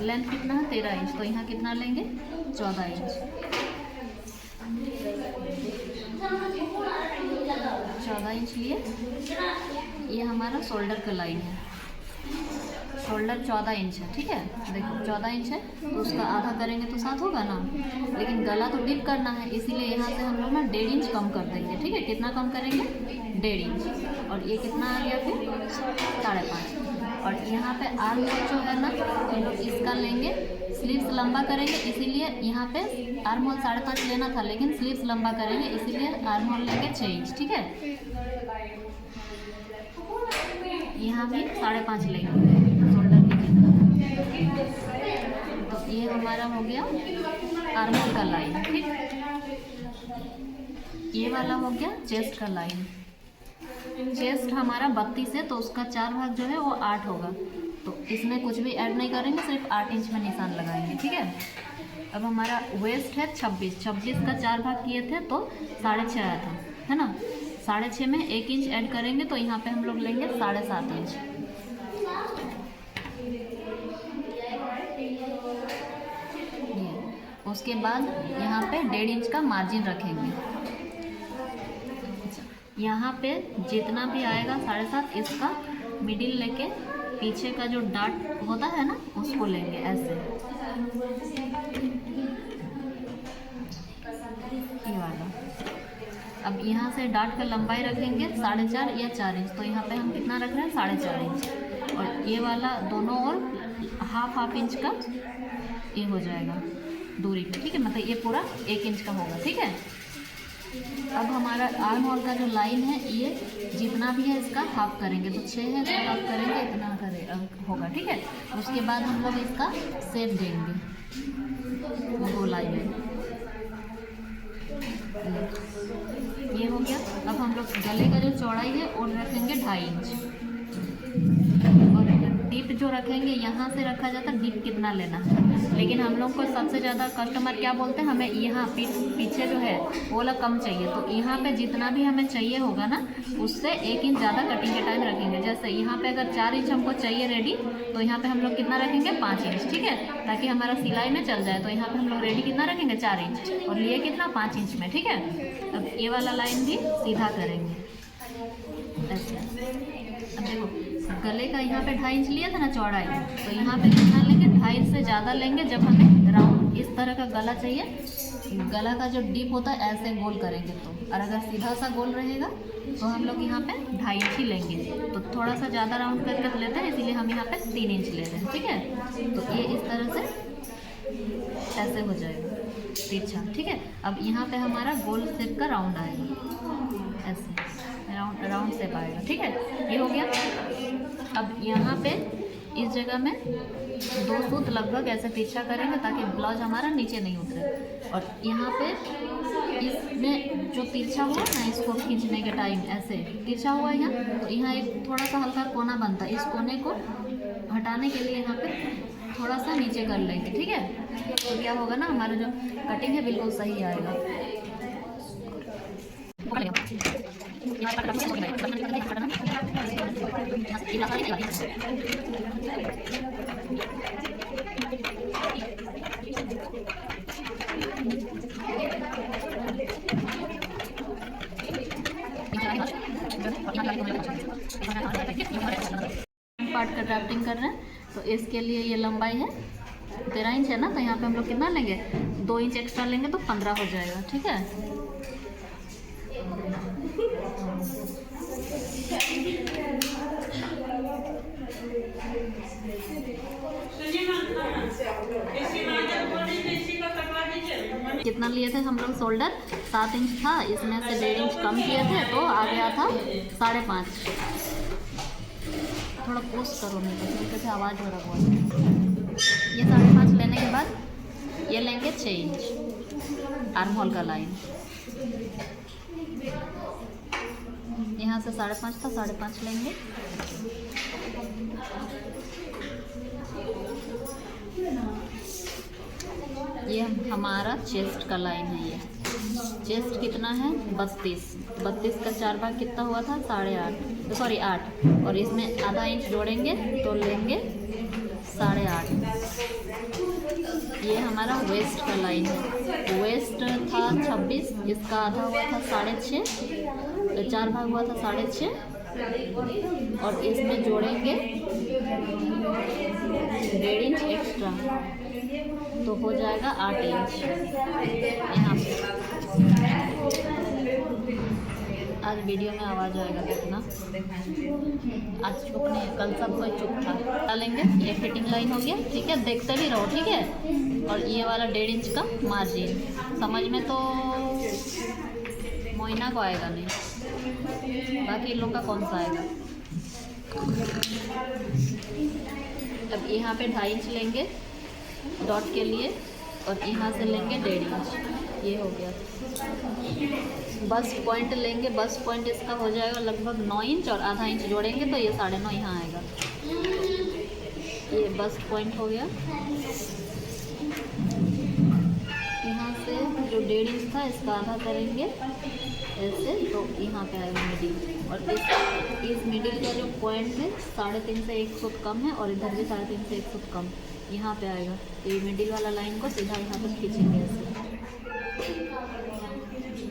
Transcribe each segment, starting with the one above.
Length कितना है 13 inch, तो यहाँ कितना लेंगे 14 इंच। 14 इंच लिए। ये हमारा शोल्डर का लाइन है, शोल्डर 14 इंच है, ठीक है। देखो 14 इंच है तो उसका आधा करेंगे तो 7 होगा ना, लेकिन गला तो डीप करना है, इसीलिए यहाँ से हम लोग ना 1.5 इंच कम कर देंगे, ठीक है। कितना कम करेंगे 1.5 इंच। और ये कितना आ गया फिर 5.5। और यहाँ पे आर्म होल जो है ना हम लोग इसका लेंगे, स्लीव्स लंबा करेंगे, इसीलिए यहाँ पे आर्म होल 5.5 लेना था, लेकिन स्लीव्स लंबा करेंगे इसीलिए आर्म होल लेंगे 6 इंच, ठीक है। यहाँ भी 5.5 लेंगे शोल्डर की जितना। तो ये हमारा हो गया आर्म होल का लाइन, ठीक। ये वाला हो गया चेस्ट का लाइन। चेस्ट हमारा 32 है तो उसका 4 भाग जो है वो 8 होगा, तो इसमें कुछ भी ऐड नहीं करेंगे, सिर्फ 8 इंच में निशान लगाएंगे, ठीक है। अब हमारा वेस्ट है 26 का 4 भाग किए थे तो 6.5 आया था, है ना। 6.5 में 1 इंच ऐड करेंगे तो यहाँ पे हम लोग लेंगे 7.5 इंच। उसके बाद यहाँ पे 1.5 इंच का मार्जिन रखेंगे। यहाँ पे जितना भी आएगा 7.5 इसका मिडिल लेके पीछे का जो डाट होता है ना उसको लेंगे ऐसे, ये वाला। अब यहाँ से डाट का लंबाई रखेंगे 4.5 या 4 इंच, तो यहाँ पे हम कितना रख रहे हैं 4.5 इंच। और ये वाला दोनों और हाफ इंच का ये हो जाएगा दूरी, ठीक है। मतलब ये पूरा 1 इंच का होगा, ठीक है। अब हमारा आर्म होल का जो लाइन है ये जितना भी है इसका हाफ करेंगे, तो 6 है इसका हाफ करेंगे, इतना होगा, ठीक है। उसके बाद हम लोग इसका शेप देंगे गोलाई में, ये हो गया। अब हम लोग गले का जो चौड़ाई है वो रखेंगे 2.5 इंच। और डिप जो रखेंगे यहाँ से रखा जाता है डिप कितना लेना है, लेकिन हम लोग को सबसे ज़्यादा कस्टमर क्या बोलते हैं, हमें यहाँ पीछे जो है वो वाला कम चाहिए, तो यहाँ पे जितना भी हमें चाहिए होगा ना उससे 1 इंच ज़्यादा कटिंग के टाइम रखेंगे। जैसे यहाँ पे अगर 4 इंच हमको चाहिए रेडी, तो यहाँ पे हम लोग कितना रखेंगे 5 इंच, ठीक है, ताकि हमारा सिलाई में चल जाए। तो यहाँ पे हम लोग रेडी कितना रखेंगे 4 इंच और लिए कितना 5 इंच में, ठीक है। अब ये वाला लाइन भी सीधा करेंगे ऐसे। अब देखो गले का यहाँ पे 2.5 इंच लिया था ना चौड़ाई, तो यहाँ पे कितना लेंगे 2.5 से ज़्यादा लेंगे जब हमें राउंड इस तरह का गला चाहिए। गला का जो डीप होता है ऐसे गोल करेंगे तो, और अगर सीधा सा गोल रहेगा तो हम लोग यहाँ पे 2.5 इंच ही लेंगे। तो थोड़ा सा ज़्यादा राउंड करके लेते हैं, इसीलिए हम यहाँ पे 3 इंच ले रहे हैं, ठीक है। तो ये इस तरह से ऐसे हो जाएगा तिरछा, ठीक है। अब यहाँ पे हमारा गोल शेप का राउंड आएगा, ऐसे राउंड शेप आएगा, ठीक है। ये हो गया। अब यहाँ पे इस जगह में 2 सूत लगभग ऐसे तिरछा करेंगे ताकि ब्लाउज हमारा नीचे नहीं उतरे। और यहाँ पे इसमें जो तिरछा हुआ ना इसको खींचने के टाइम ऐसे तिरछा हुआ है यहाँ, तो यहाँ एक थोड़ा सा हल्का कोना बनता है, इस कोने को हटाने के लिए यहाँ पे थोड़ा सा नीचे कर लेंगे, ठीक है। तो क्या होगा ना हमारा जो कटिंग है बिल्कुल सही आएगा। पार्ट का ड्राफ्टिंग कर रहे हैं, तो इसके लिए ये लंबाई है 13 इंच है ना, तो यहाँ पे हम लोग कितना लेंगे 2 इंच एक्स्ट्रा लेंगे तो 15 हो जाएगा, ठीक है। कितना लिए थे हम लोग शोल्डर 7 इंच था, इसमें से 1.5 इंच कम किए थे तो आ गया था 5.5। थोड़ा पोस्ट करो नहीं तो कैसे आवाज़ हो रहा है। ये 5.5 लेने के बाद ये लेंगे 6 इंच आर्म होल का लाइन। यहाँ से 5.5 था, 5.5 लेंगे। ये हमारा चेस्ट का लाइन है। ये चेस्ट कितना है 32 का 4 भाग कितना हुआ था 8.5 और इसमें आधा इंच जोड़ेंगे तो लेंगे 8.5। ये हमारा वेस्ट का लाइन है। वेस्ट था 26, इसका आधा हुआ था 6.5, तो 4 भाग हुआ था 6.5, और इसमें जोड़ेंगे 1.5 इंच एक्स्ट्रा, तो हो जाएगा 8 इंच यहाँ पे। आज वीडियो में आवाज़ आएगा कितना, आज चुप नहीं है, कल सब कोई चुप था। डालेंगे, ये फिटिंग लाइन हो गया, ठीक है, देखते भी रहो, ठीक है। और ये वाला 1.5 इंच का मार्जिन, समझ में तो मोइना को आएगा नहीं, बाकी इन लोग का कौन सा आएगा। अब यहाँ पे 2.5 इंच लेंगे डॉट के लिए, और यहाँ से लेंगे 1.5 इंच, ये हो गया। बस पॉइंट लेंगे, बस पॉइंट इसका हो जाएगा लगभग 9 इंच, और आधा इंच जोड़ेंगे तो ये 9.5 यहाँ आएगा। ये बस पॉइंट हो गया। यहाँ से जो 1.5 इंच था इसका आधा करेंगे ऐसे, तो यहाँ पे आएगा मिडिल, और इस मिडिल का जो पॉइंट है 3.5 से 1 फुट कम है, और इधर भी 3.5 से 1 फुट कम यहाँ पे आएगा। तो ये मिडिल वाला लाइन को सीधा यहाँ पर खींचेंगे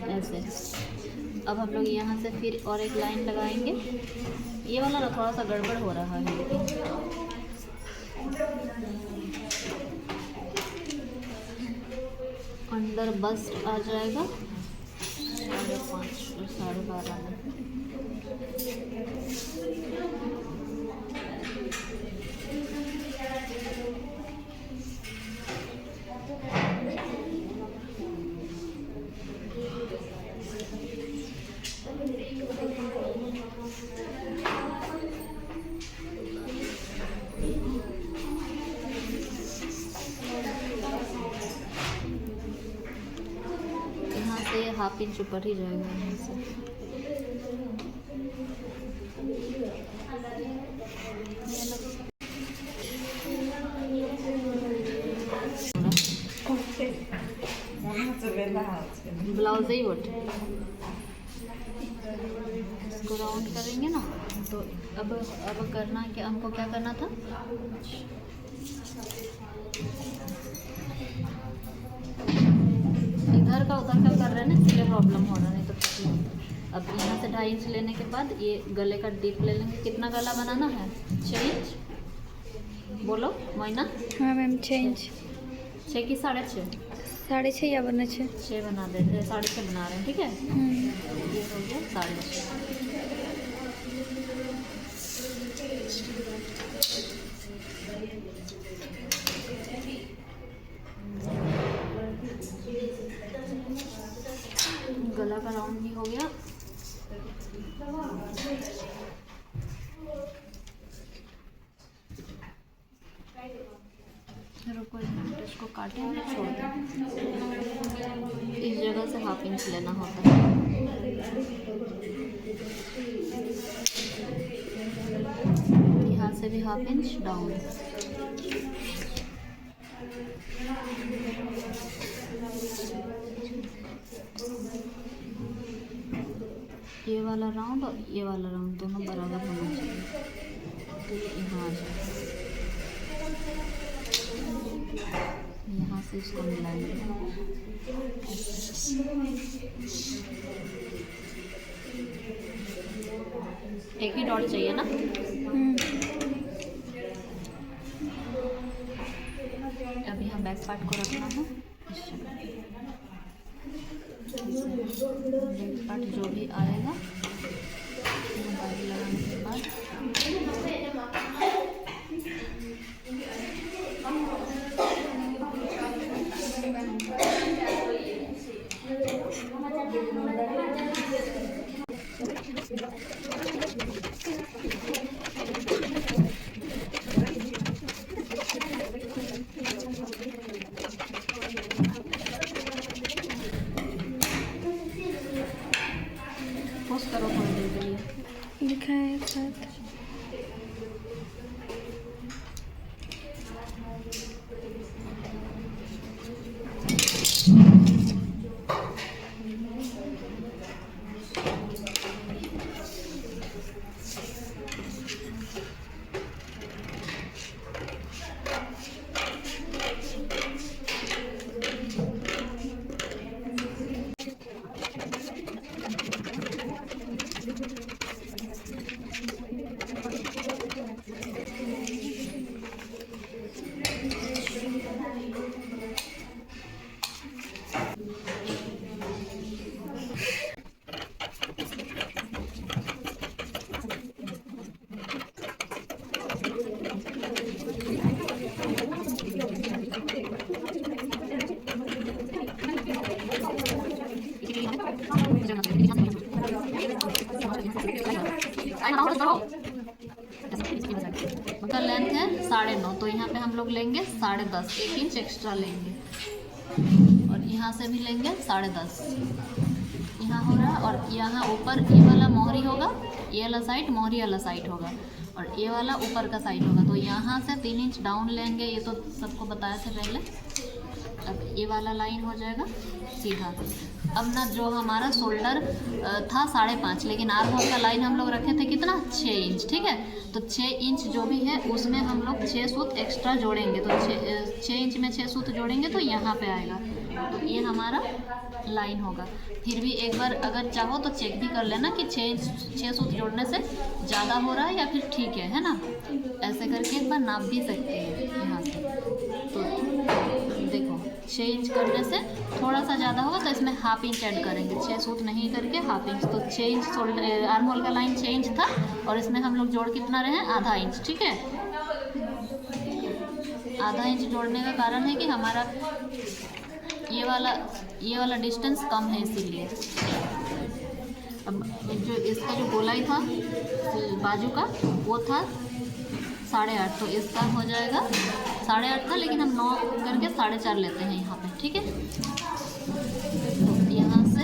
ऐसे। अब हम लोग यहाँ से फिर और एक लाइन लगाएंगे। ये वाला ना थोड़ा सा गड़बड़ हो रहा है, अंदर बस्ट आ जाएगा 5.5 और 12.5 में। यहाँ से 1/2 इंच ऊपर ही जाएगा यहाँ से। ब्लाउज ही वोट इसको राउंड करेंगे ना, तो अब करना क्या, हमको क्या करना था, इधर का उधर का कर रहे हैं ना, इसलिए प्रॉब्लम हो रहा है, तो अब यहाँ से 2.5 इंच लेने के बाद ये गले का डीप ले लेंगे। कितना गला बनाना है? 6 इंच बोलो मोइना। हाँ मैम 6 इंच। 6 की 6.5? 6.5 या बना 6? 6 बना देते हैं, 6.5 बना रहे हैं, ठीक है। ये हो गया 6.5। गला का राउंड भी हो गया। रुको, इसको काटें और छोड़ दें। इस जगह से 1/2 इंच लेना होता है। यहाँ से भी 1/2 इंच डाउन। ये वाला राउंड और ये वाला राउंड दोनों बराबर होना चाहिए, तो ये यहाँ आ जाए। यहाँ से इसको मिलाएंगे। एक ही डॉट चाहिए ना। अब यहाँ बैक पार्ट को रखना है। बैक पार्ट जो भी आएगा लगाने के बाद लोग लेंगे 10.5, 1 इंच एक्स्ट्रा लेंगे। और यहाँ से भी लेंगे 10.5, यहाँ हो रहा है। और यहाँ ऊपर ये वाला मोहरी होगा, ये वाला साइड मोहरी वाला साइड होगा, और ये वाला ऊपर का साइड होगा। तो यहाँ से 3 इंच डाउन लेंगे, ये तो सबको बताया था पहले। अब ये वाला लाइन हो जाएगा सीधा। अब ना जो हमारा शोल्डर था 5.5, लेकिन आर्म होल का लाइन हम लोग रखे थे कितना, 6 इंच, ठीक है। तो 6 इंच जो भी है उसमें हम लोग 6 सूत एक्स्ट्रा जोड़ेंगे। तो 6 इंच में 6 सूत जोड़ेंगे तो यहाँ पे आएगा। तो ये हमारा लाइन होगा। फिर भी एक बार अगर चाहो तो चेक भी कर लेना कि 6 सूत जोड़ने से ज़्यादा हो रहा है या फिर ठीक है ना। ऐसे करके एक बार नाप भी सकते हैं यहाँ से। तो देखो 6 इंच करने से थोड़ा सा ज़्यादा होगा तो इसमें ½ इंच ऐड करेंगे। 6 सूत नहीं करके ½ इंच। तो 6 इंच शोल्डर आर्म होल का लाइन 6 इंच था, और इसमें हम लोग जोड़ कितना रहे हैं, ½ इंच, ठीक है। ½ इंच जोड़ने का कारण है कि हमारा ये वाला डिस्टेंस कम है, इसीलिए। अब जो इसका जो गोलाई था बाजू का वो था 8.5, तो इसका हो जाएगा 8.5 था, लेकिन हम 9 करके 4.5 लेते हैं यहाँ पे, ठीक है। तो यहाँ से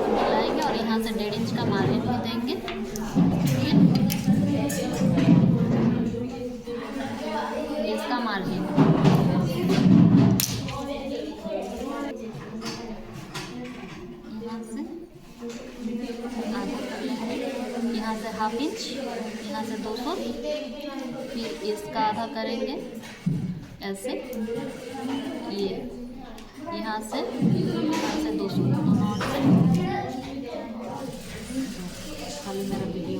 मिलाएंगे और यहाँ से 1.5 इंच का मार्जिन भी देंगे, ठीक है। इसका मार्जिन यहाँ से ½ इंच, यहाँ से 200, फिर इसका आधा करेंगे ऐसे, ये यहाँ से 200, दोनों से। खाली मेरा वीडियो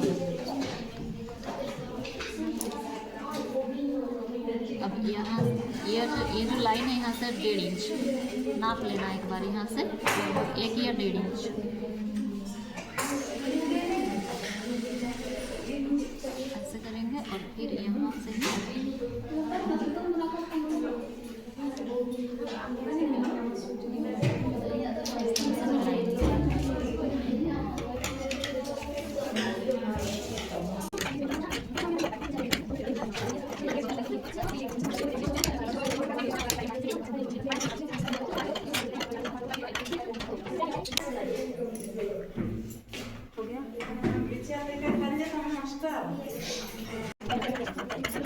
अब यहाँ ये जो लाइन है यहाँ से 1.5 इंच नाप लेना एक बार, यहाँ से 1 या 1.5 इंच ऐसे करेंगे। और फिर यहाँ से हो गया।